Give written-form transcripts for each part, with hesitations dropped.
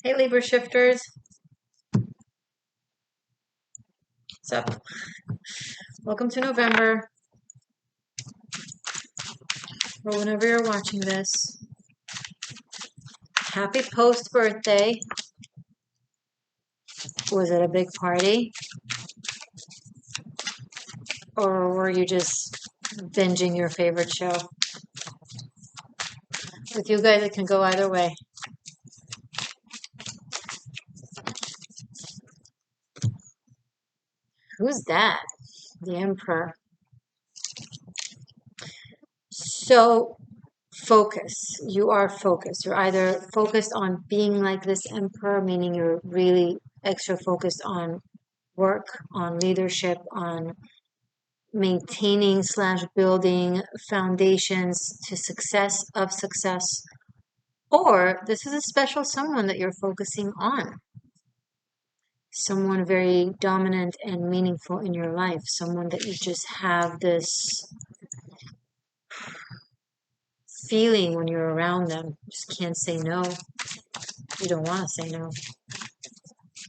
Hey Libra shifters, what's up? Welcome to November, or whenever you're watching this. Happy post-birthday. Was it a big party? Or were you just binging your favorite show? With you guys, it can go either way. Who's that? The Emperor. So, focus. You are focused. You're either focused on being like this Emperor, meaning you're really extra focused on work, on leadership, on maintaining / building foundations to success, or this is a special someone that you're focusing on, someone very dominant and meaningful in your life, someone that you just have this feeling when you're around them, you just can't say no. You don't want to say no.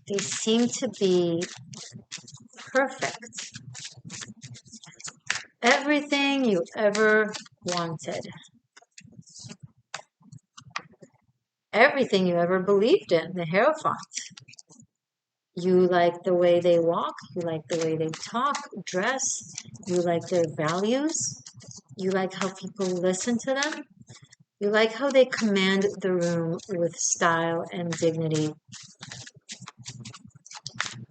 They seem to be perfect. Everything you ever wanted. Everything you ever believed in, the Hierophant. You like the way they walk, you like the way they talk, dress, you like their values, you like how people listen to them, you like how they command the room with style and dignity.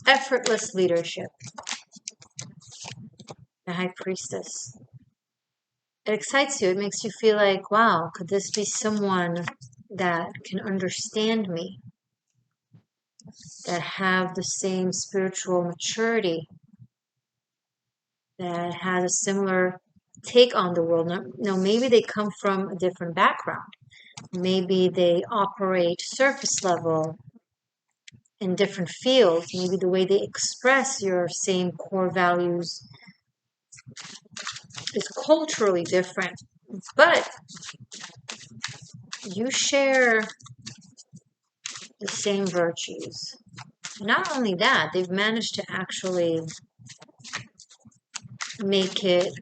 Effortless leadership. The High Priestess. It excites you, it makes you feel like, wow, could this be someone that can understand me? That have the same spiritual maturity, that has a similar take on the world. Now, maybe they come from a different background. Maybe they operate surface level in different fields. Maybe the way they express your same core values is culturally different. But you share the same virtues. Not only that, they've managed to actually make it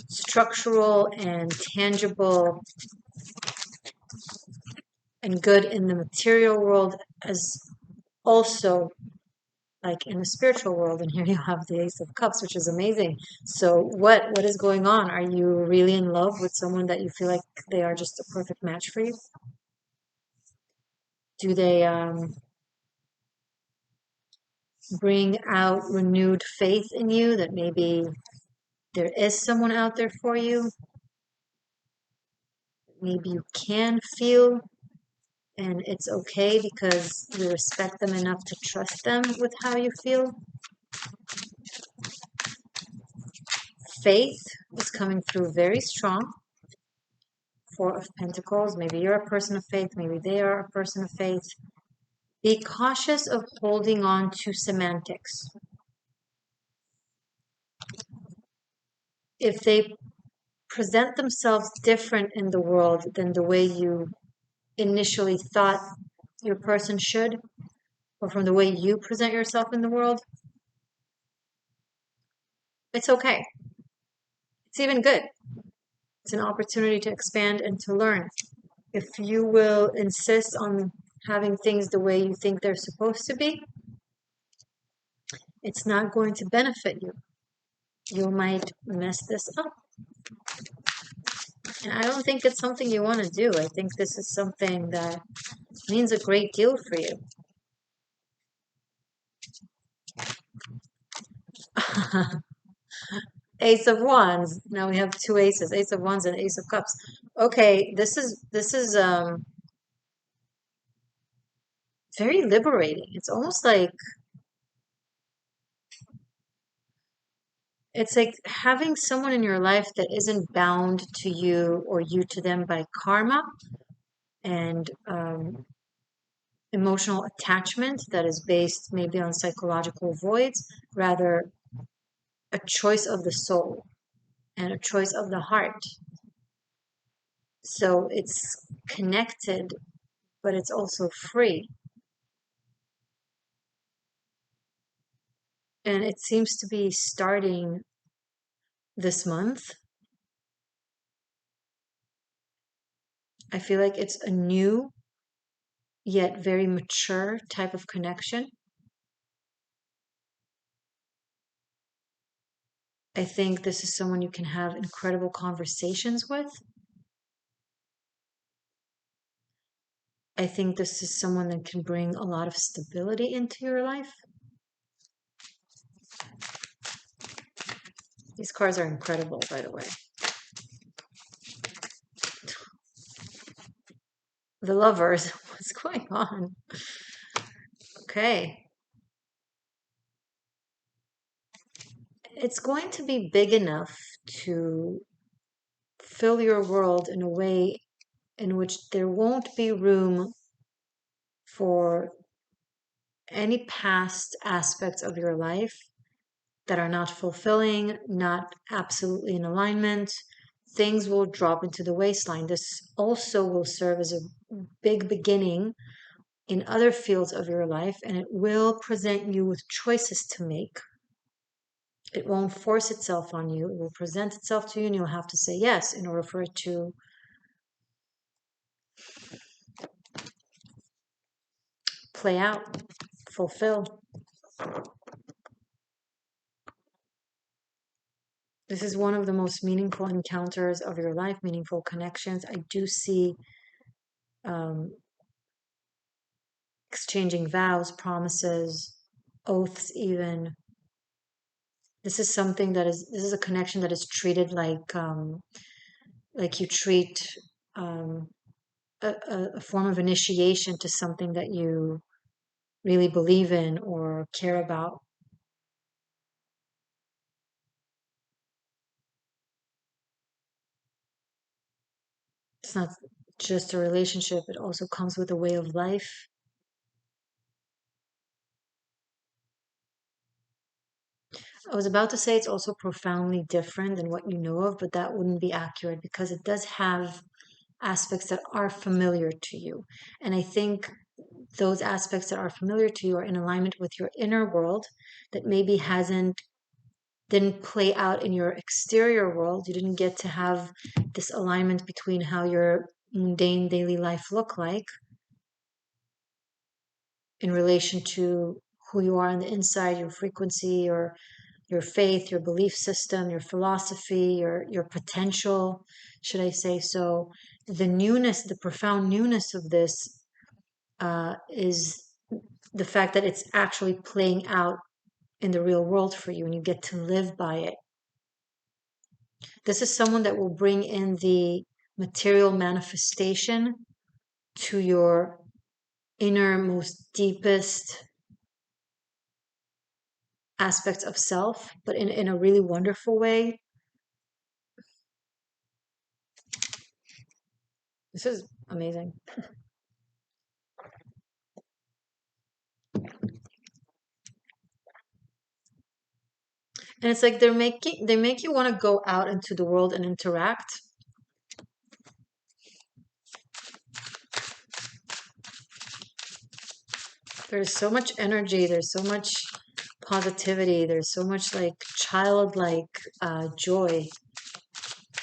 structural and tangible and good in the material world, as also like in the spiritual world. And here you have the Ace of Cups, which is amazing. So what is going on? Are you really in love with someone that you feel like they are just a perfect match for you? Do they bring out renewed faith in you that maybe there is someone out there for you? Maybe you can feel, and it's okay because you respect them enough to trust them with how you feel. Faith is coming through very strong. Four of Pentacles. Maybe you're a person of faith. Maybe they are a person of faith. Be cautious of holding on to semantics. If they present themselves different in the world than the way you initially thought your person should, or from the way you present yourself in the world, it's okay. It's even good. It's an opportunity to expand and to learn. If you will insist on having things the way you think they're supposed to be, it's not going to benefit you. You might mess this up. And I don't think it's something you want to do. I think this is something that means a great deal for you. Ace of Wands. Now we have two aces, Ace of Wands and Ace of Cups. Okay, this is very liberating. It's almost like it's like having someone in your life that isn't bound to you or you to them by karma and emotional attachment that is based maybe on psychological voids, rather a choice of the soul and a choice of the heart. So it's connected, but it's also free. And it seems to be starting this month. I feel like it's a new yet very mature type of connection. I think this is someone you can have incredible conversations with. I think this is someone that can bring a lot of stability into your life. These cards are incredible, by the way. The lovers, what's going on? Okay. It's going to be big enough to fill your world in a way in which there won't be room for any past aspects of your life that are not fulfilling, not absolutely in alignment. Things will drop into the waistline. This also will serve as a big beginning in other fields of your life, and it will present you with choices to make. It won't force itself on you. It will present itself to you, and you'll have to say yes in order for it to play out, fulfill. This is one of the most meaningful encounters of your life, meaningful connections. I do see um, exchanging vows, promises, oaths, even. This is a connection that is treated like you treat um, a form of initiation to something that you really believe in or care about. It's not just a relationship, it also comes with a way of life. I was about to say it's also profoundly different than what you know of, but that wouldn't be accurate because it does have aspects that are familiar to you. And I think those aspects that are familiar to you are in alignment with your inner world that maybe hasn't didn't play out in your exterior world. You didn't get to have this alignment between how your mundane daily life look like in relation to who you are on the inside, your frequency, your faith, your belief system, your philosophy, your potential, should I say so. The newness, the profound newness of this is the fact that it's actually playing out in the real world for you and you get to live by it. This is someone that will bring in the material manifestation to your innermost, deepest aspects of self, but in a really wonderful way. This is amazing. And it's like they make you want to go out into the world and interact. There's so much energy, there's so much positivity, there's so much like childlike joy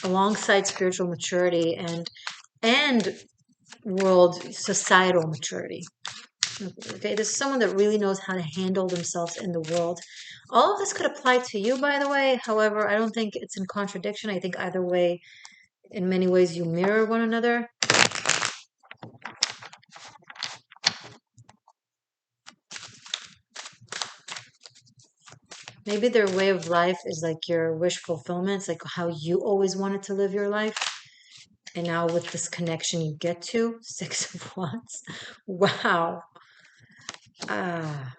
alongside spiritual maturity and world societal maturity. Okay, this is someone that really knows how to handle themselves in the world. All of this could apply to you, by the way. However, I don't think it's in contradiction. I think either way, in many ways, you mirror one another. Maybe their way of life is like your wish fulfillment. It's like how you always wanted to live your life. And now with this connection you get to, Six of Wands. Wow. Ah.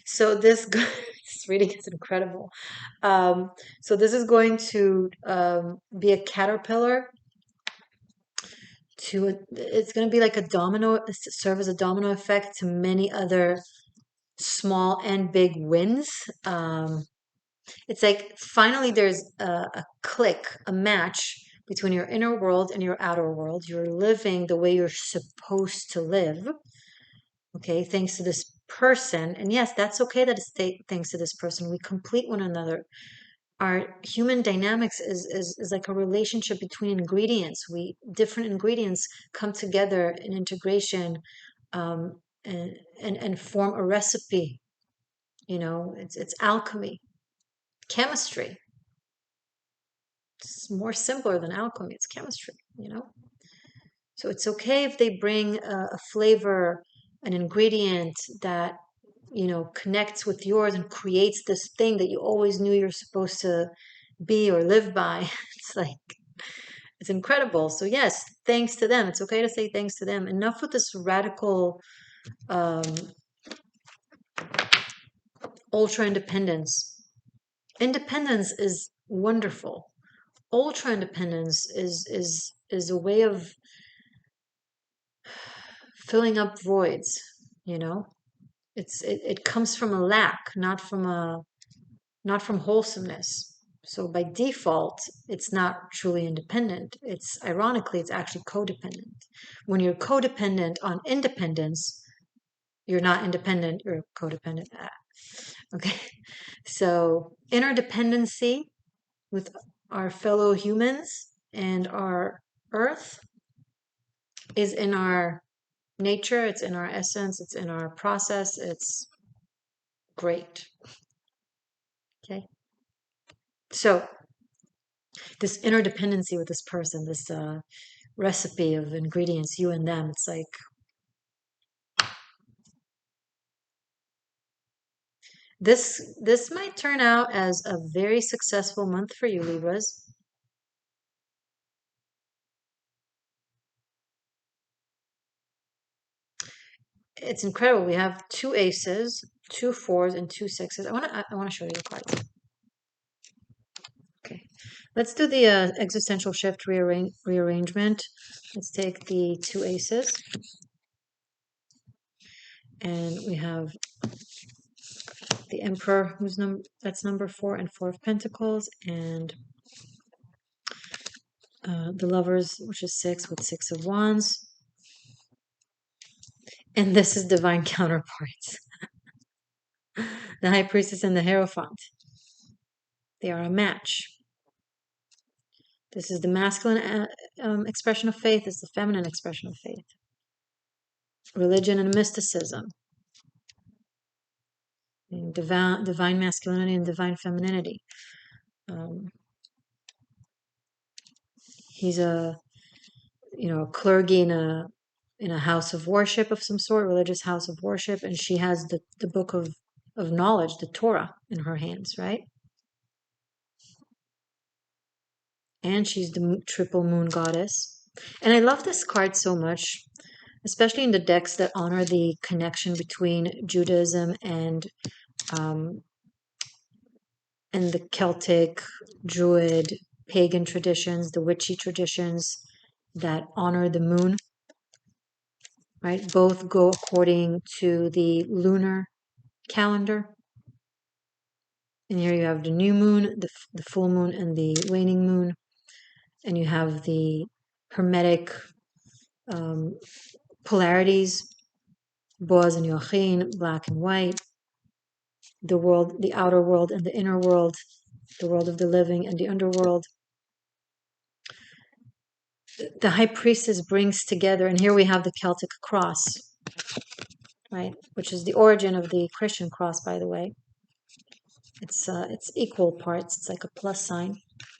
So this reading is incredible. So this is going to be a caterpillar it's going to be like a domino, serve as a domino effect to many other small and big wins. It's like finally there's a click, a match between your inner world and your outer world. You're living the way you're supposed to live. Okay, thanks to this person. And yes, that's okay that it's thanks to this person. We complete one another. Our human dynamics is like a relationship between ingredients. We different ingredients come together in integration, um, and form a recipe. You know, it's alchemy, chemistry. It's more simpler than alchemy. It's chemistry. You know, so it's okay if they bring a flavor, an ingredient that connects with yours and creates this thing that you always knew you're supposed to be or live by. It's like it's incredible. So yes, thanks to them. It's okay to say thanks to them. Enough with this radical um, ultra independence. Independence is wonderful. Ultra independence is a way of filling up voids. You know, it comes from a lack, not from wholesomeness. So by default, it's not truly independent. It's ironically, it's actually codependent. When you're codependent on independence, you're not independent, you're codependent. Okay. So interdependency with our fellow humans and our earth is in our nature, it's in our essence, it's in our process. It's great. Okay. So this interdependency with this person, this recipe of ingredients, you and them, it's like this might turn out as a very successful month for you, Libras. It's incredible. We have two aces, two fours, and two sixes. I want to show you the cards. Okay, let's do the existential shift rearrangement. Let's take the two aces, and we have the Emperor, that's number 4, and 4 of Pentacles, and the Lovers, which is 6, with 6 of Wands, and this is divine counterparts. The High Priestess and the Hierophant. They are a match. This is the masculine expression of faith. This is the feminine expression of faith. Religion and mysticism. And divine masculinity and divine femininity. He's a clergy in a house of worship of some sort, religious house of worship, and she has the book of knowledge, the Torah, in her hands, right? And she's the triple moon goddess. And I love this card so much, especially in the decks that honor the connection between Judaism and the Celtic, Druid, pagan traditions, the witchy traditions that honor the moon, right? Both go according to the lunar calendar. And here you have the new moon, the full moon, and the waning moon. And you have the hermetic polarities, Boaz and Joachim, black and white, the world, the outer world and the inner world, the world of the living and the underworld. The High Priestess brings together, and here we have the Celtic cross, right, which is the origin of the Christian cross, by the way. It's equal parts. It's like a plus sign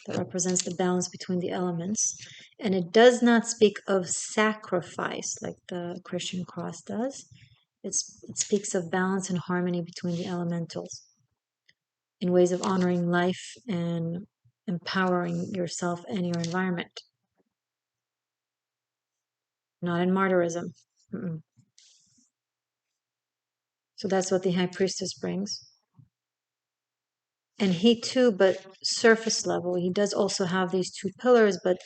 that represents the balance between the elements. And it does not speak of sacrifice like the Christian cross does. It speaks of balance and harmony between the elementals in ways of honoring life and empowering yourself and your environment. Not in martyrism. Mm-mm. So that's what the High Priestess brings. And he too, but surface level, he does also have these two pillars, but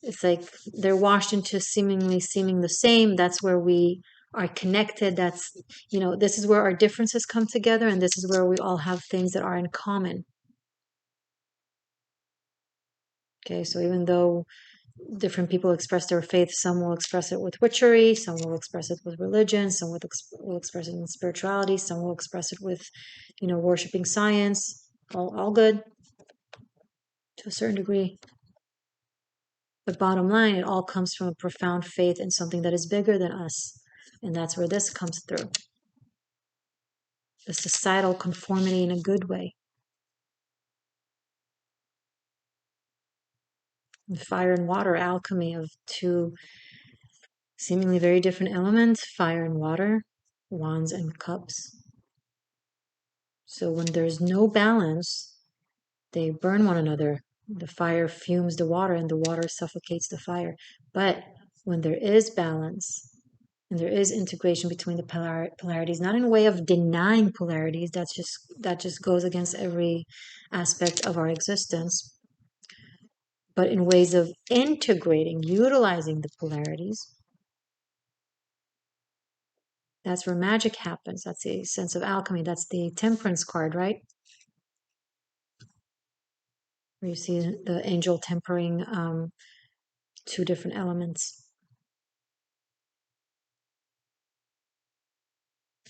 it's like they're washed into seeming the same. That's where we are connected. That's, this is where our differences come together, and this is where we all have things that are in common. Okay, so even though different people express their faith, some will express it with witchery, some will express it with religion, some will express it in spirituality, some will express it with, worshiping science. All good to a certain degree. But bottom line, it all comes from a profound faith in something that is bigger than us. And that's where this comes through. The societal conformity in a good way. And fire and water, alchemy of two seemingly very different elements, fire and water, wands and cups. So when there's no balance, they burn one another. The fire fumes the water and the water suffocates the fire. But when there is balance and there is integration between the polarities, not in a way of denying polarities, that just goes against every aspect of our existence, but in ways of integrating, utilizing the polarities. That's where magic happens. That's the sense of alchemy. That's the temperance card, right? Where you see the angel tempering two different elements.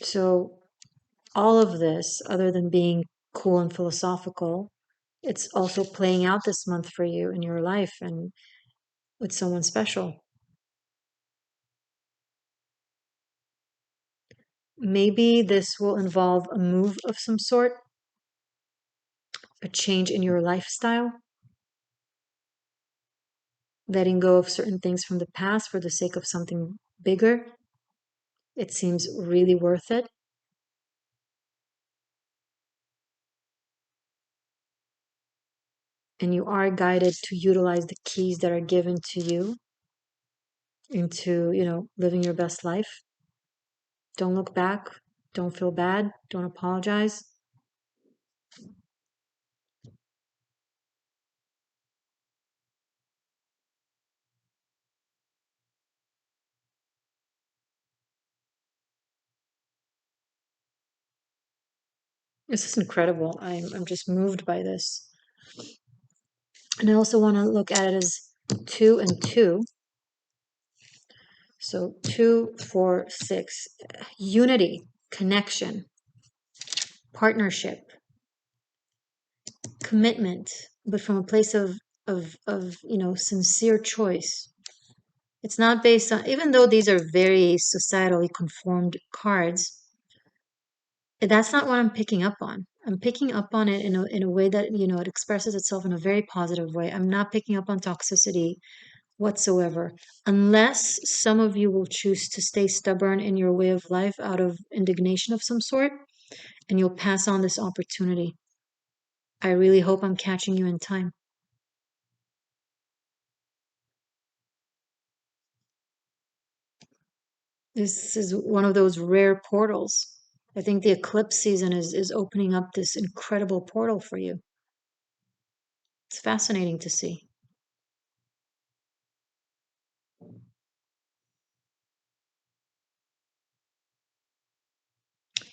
So all of this, other than being cool and philosophical, it's also playing out this month for you in your life and with someone special. Maybe this will involve a move of some sort, a change in your lifestyle, letting go of certain things from the past for the sake of something bigger. It seems really worth it. And you are guided to utilize the keys that are given to you into, living your best life. Don't look back. Don't feel bad. Don't apologize. This is incredible. I'm just moved by this. And I also want to look at it as 2 and 2. So 2, 4, 6. Unity, connection, partnership, commitment, but from a place of sincere choice. It's not based on, even though these are very societally conformed cards, that's not what I'm picking up on. I'm picking up on it in a way that, it expresses itself in a very positive way. I'm not picking up on toxicity whatsoever, unless some of you will choose to stay stubborn in your way of life out of indignation of some sort, and you'll pass on this opportunity. I really hope I'm catching you in time. This is one of those rare portals. I think the eclipse season is opening up this incredible portal for you. It's fascinating to see.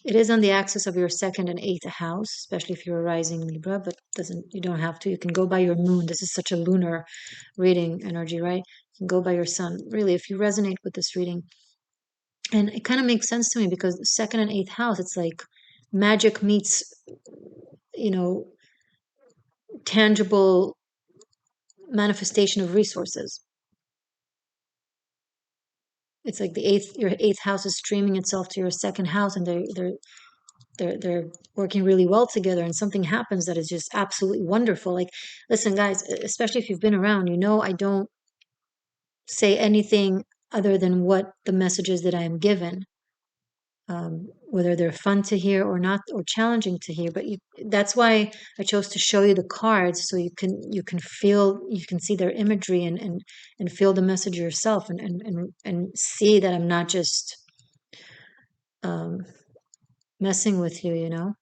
It is on the axis of your second and eighth house, especially if you're a rising Libra, but doesn't you don't have to. You can go by your moon. This is such a lunar reading energy, right? You can go by your sun. Really, if you resonate with this reading. And it kind of makes sense to me because the second and eighth house, it's like magic meets, you know, tangible manifestation of resources. It's like your eighth house is streaming itself to your second house, and they're working really well together, and something happens that is just absolutely wonderful. Like, listen, guys, especially if you've been around, I don't say anything other than what the messages that I am given, whether they're fun to hear or not, or challenging to hear. But that's why I chose to show you the cards, so you can feel, you can see their imagery, and feel the message yourself, and see that I'm not just um, messing with you.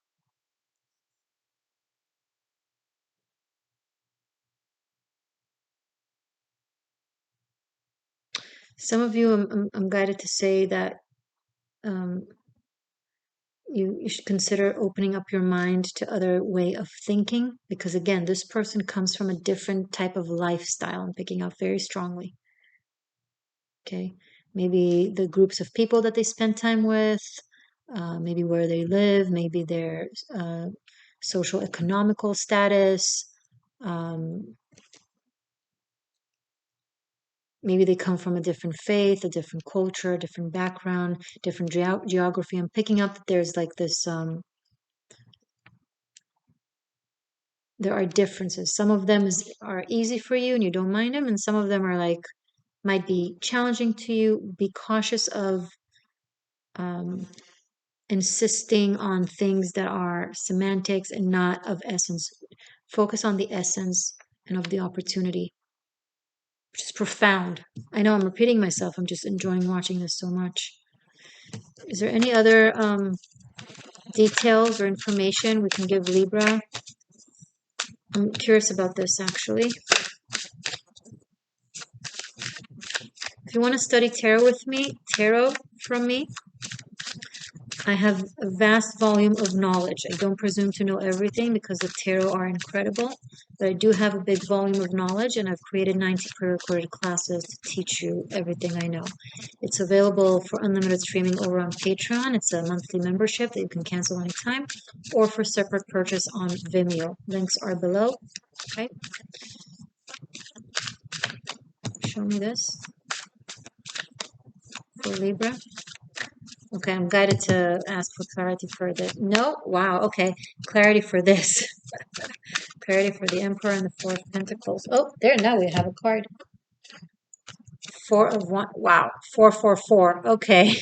Some of you, I'm guided to say that, um, you should consider opening up your mind to other way of thinking, because again, this person comes from a different type of lifestyle. I'm picking up very strongly. Okay, maybe the groups of people that they spend time with, maybe where they live, maybe their social economical status, um, maybe they come from a different faith, a different culture, a different background, different geography. I'm picking up that there's like this, there are differences. Some of them are easy for you and you don't mind them, and some of them are like, might be challenging to you. Be cautious of um, insisting on things that are semantics and not of essence. Focus on the essence and of the opportunity, which is profound. I know I'm repeating myself. I'm just enjoying watching this so much. Is there any other details or information we can give Libra? I'm curious about this actually. If you want to study tarot from me, I have a vast volume of knowledge. I don't presume to know everything because the tarot are incredible, but I do have a big volume of knowledge, and I've created 90 pre-recorded classes to teach you everything I know. It's available for unlimited streaming over on Patreon. It's a monthly membership that you can cancel anytime, or for separate purchase on Vimeo. Links are below. Okay. Show me this for Libra. Okay, I'm guided to ask for clarity for this. No? Wow, okay. Clarity for this. Clarity for the Emperor and the Four of Pentacles. Oh, there, now we have a card. Four of one. Wow. 444. Okay.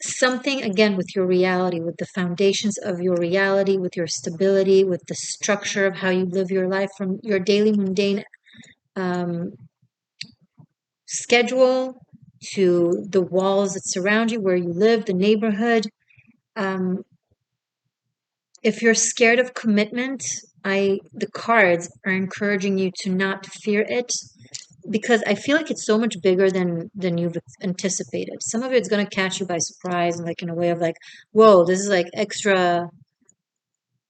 Something, again, with your reality, with the foundations of your reality, with your stability, with the structure of how you live your life, from your daily mundane um, schedule to the walls that surround you, where you live, the neighborhood. If you're scared of commitment, the cards are encouraging you to not fear it, because I feel like it's so much bigger than you've anticipated. Some of it's going to catch you by surprise, like in a way of like, whoa, this is like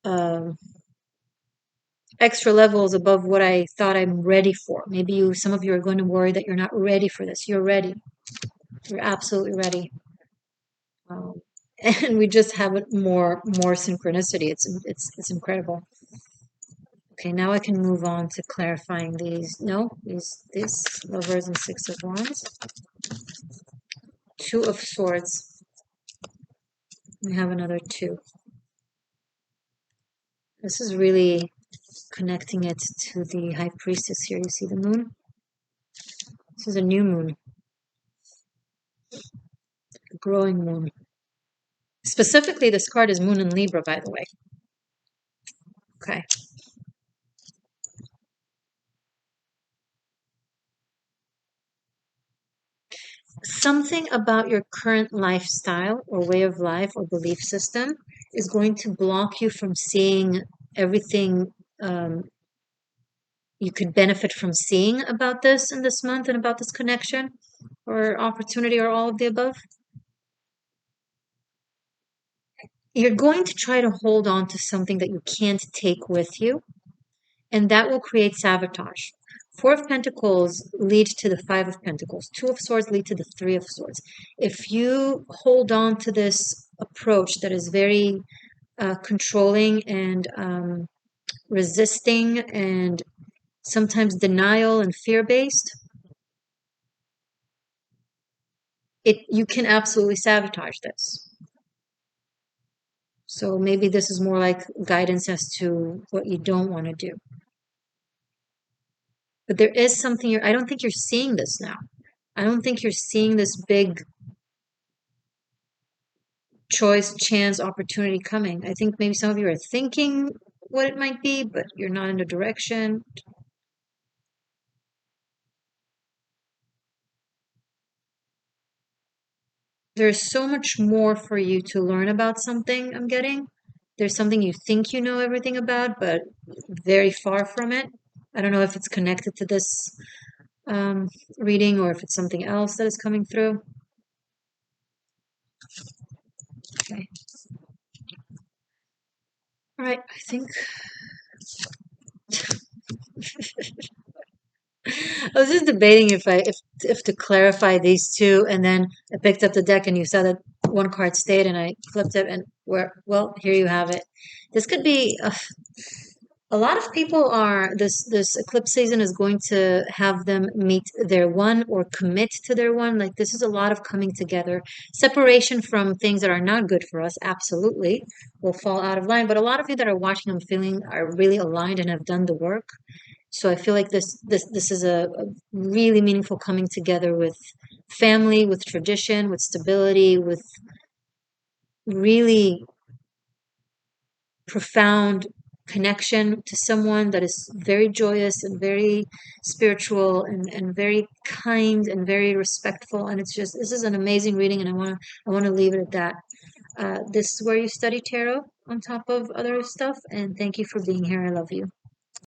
um, extra levels above what I thought I'm ready for. Maybe some of you are going to worry that you're not ready for this. You're ready. You're absolutely ready. Um, and we just have more synchronicity. It's incredible. Okay, now I can move on to clarifying these. No, these Lovers and Six of Wands. Two of Swords. We have another two. This is really connecting it to the High Priestess here. You see the moon? This is a new moon, a growing moon. Specifically, this card is Moon in Libra, by the way. Okay. Something about your current lifestyle or way of life or belief system is going to block you from seeing everything you could benefit from seeing about this in this month and about this connection or opportunity or all of the above. You're going to try to hold on to something that you can't take with you, and that will create sabotage. Four of Pentacles lead to the Five of Pentacles. Two of Swords lead to the Three of Swords. If you hold on to this approach that is very controlling and resisting and sometimes denial and fear-based, you can absolutely sabotage this. So maybe this is more like guidance as to what you don't want to do. But there is something I don't think you're seeing this now. I don't think you're seeing this big choice, chance, opportunity coming. I think maybe some of you are thinking what it might be, but you're not in the direction. There's so much more for you to learn about something, I'm getting. There's something you think you know everything about, but very far from it. I don't know if it's connected to this reading or if it's something else that is coming through. Okay. All right. I think I was just debating if to clarify these two, and then I picked up the deck and you said that one card stayed, and I flipped it, and well, here you have it. This could be a lot of people are this eclipse season is going to have them meet their one or commit to their one. Like this is a lot of coming together, separation from things that are not good for us. Absolutely, will fall out of line. But a lot of you that are watching, I'm feeling are really aligned and have done the work. So I feel like this is a really meaningful coming together with family, with tradition, with stability, with really profound connection to someone that is very joyous and very spiritual and very kind and very respectful. And it's just this is an amazing reading, and I want to leave it at that. This is where you study tarot on top of other stuff, and thank you for being here. I love you.